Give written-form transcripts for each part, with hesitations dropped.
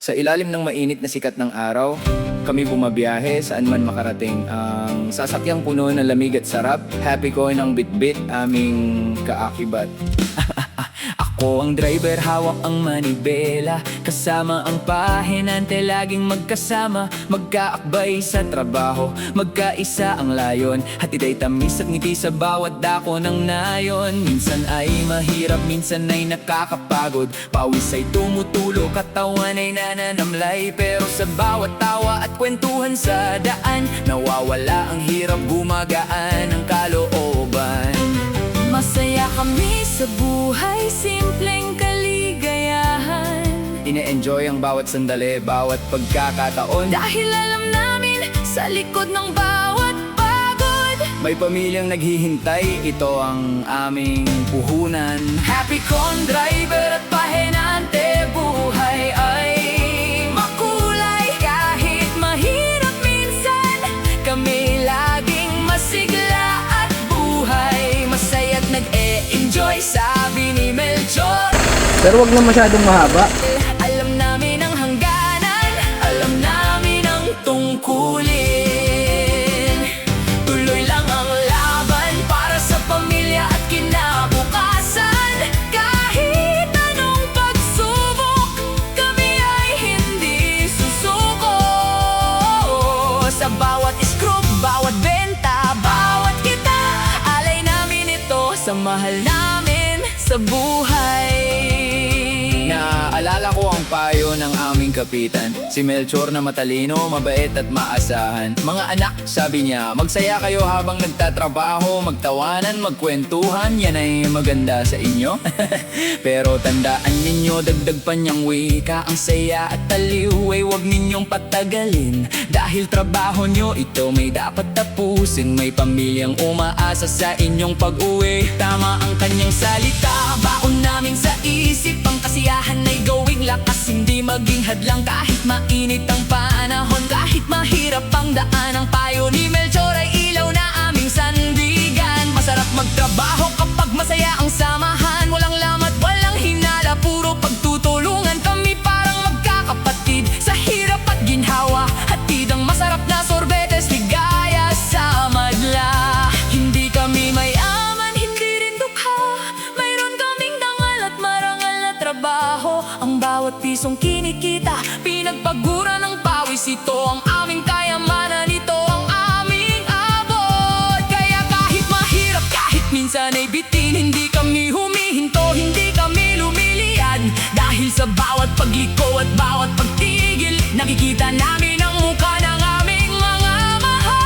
Sa ilalim ng mainit na sikat ng araw, kami bumabiyahe saan man makarating. Ang sasakyang puno ng lamig at sarap, happy ko ng bitbit aming kaakibat. Ako ang driver, hawak ang manibela, kasama ang pahinante, laging magkasama, magkaakbay sa trabaho, magkaisa ang layon, hatid ay tamis at ngiti sa bawat dako ng nayon. Minsan ay mahirap, minsan ay nakakapagod, pawis ay tumutulo, katawan ay nananamlay, pero sa bawat tawa at kwentuhan sa daan, nawawala ang hirap, gumagaan ang kalooban. Masaya kami sa buhay, simpleng kaligayahan. Ine-enjoy ang bawat sandali, bawat pagkakataon, dahil alam namin sa likod ng bawat pagod may pamilyang naghihintay, ito ang aming puhunan. Happy con driver at pahinante, buhay ay makulay. Kahit mahirap minsan, kami laging masigla at buhay masaya't nag-e-enjoy, sabi ni Melchor. Pero wag na masyadong mahaba. Alam namin ang hangganan, alam namin ang tungkulin. Tuloy lang ang laban para sa pamilya at kinabukasan. Kahit anong pagsubok, kami ay hindi susuko. Sa bawat scoop, bawat benta, bawat kita, alay namin ito sa mahal namin sa buhay. Naaalala ko ang payo ng aming kapitan, si Melchor na matalino, mabait at maasahan. Mga anak, sabi niya, magsaya kayo habang nagtatrabaho, magtawanan, magkwentuhan, yan ay maganda sa inyo. Pero tandaan ninyo, dagdag pa niyang wika, ang saya at taliw ay huwag ninyong patagalin. Dahil trabaho nyo, ito may dapat tapusin, may pamilyang umaasa sa inyong pag-uwi. Tama ang kanyang salita, baon namin sa isip, ang kasiyahan ay gawing lakas, hindi maging hadlang kahit mainit ang panahon, kahit mahirap ang daan. Ang payo ni Melchor ay ilaw na aming sandigan. Masarap magtrabaho kapag masaya ang samahan, walang lamat, walang hinala, puro pagtutulungan. Kami parang magkakapatid sa hirap at ginhawa, hatid ang masarap na sorbetes, ligaya sa madla. Hindi kami mayaman, hindi rin dukha, mayroon kaming dangal at marangal na trabaho. Ang bawat pisong kinikita, pinagpagura ng pawis, ito ang aming kayamanan, ito ang aming abot. Kaya kahit mahirap, kahit minsan ay bitin, hindi kami humihinto, hindi kami lumiliad. Dahil sa bawat pagliko at bawat pagtigil, nakikita namin ang mukha ng aming mga mahal.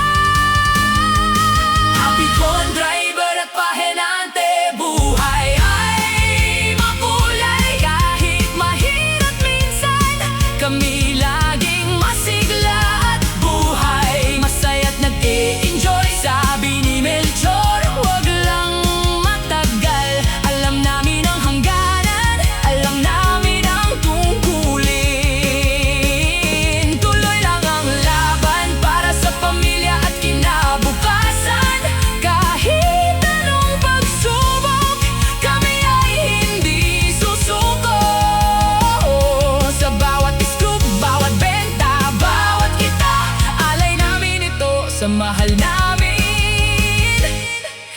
Happy con driver at pahinante, buhay ay makulay. Kahit mahirap minsan, kami laging masigla at buhay masaya't nag-e-enjoy, sabi ni Melchor. Huwag lang matagal, alam namin ang hangganan, alam namin ang tungkulin. Tuloy lang ang laban para sa pamilya at kinabukasan. Kahit anong pagsubok, kami ay hindi susuko. Sa bawat scoop, bawat benta, bawat kita, alay namin ito sa mahal namin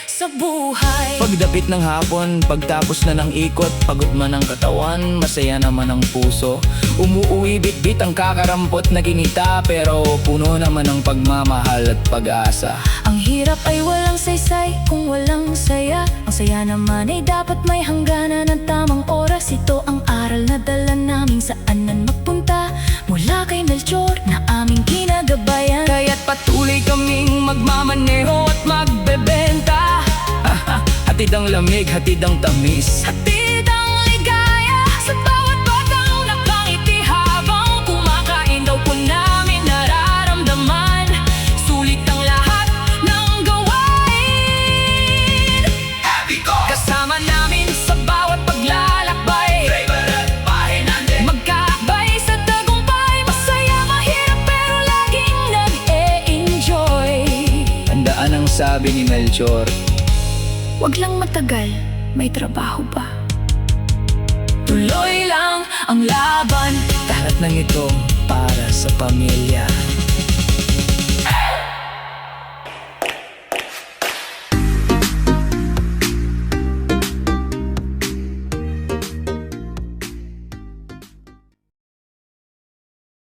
sa buhay. Pagdapit ng hapon, pagtapos na ng ikot, pagod man ang katawan, masaya naman ang puso. Umuuwi bitbit ang kakarampot na kinita, pero puno naman ng pagmamahal at pag-asa. Ang hirap ay walang saysay kung walang saya. Ang saya naman ay dapat may hangganan at tamang oras. Ito ang aral na dala namin saan man magpunta, mula kay Melchor na aming kinagabayan. Kaya't patuloy kaming magmamaneho at magbebenta. Hatid ang lamig, hatid ang tamis, Hatid ang ligaya sa bawat batang nakangiti, habang kumakain daw po namin nararamdaman. Sulit ang lahat ng gawain. happy ko! Kasama namin sa bawat paglalakbay, Driver at pahinante, magkakbay sa tagumpay. Masaya, mahirap, pero laging nag-e-enjoy. tandaan ang sabi ni Melchor, Huwag lang matagal, may trabaho pa. tuloy lang ang laban Lahat ng ito para sa pamilya.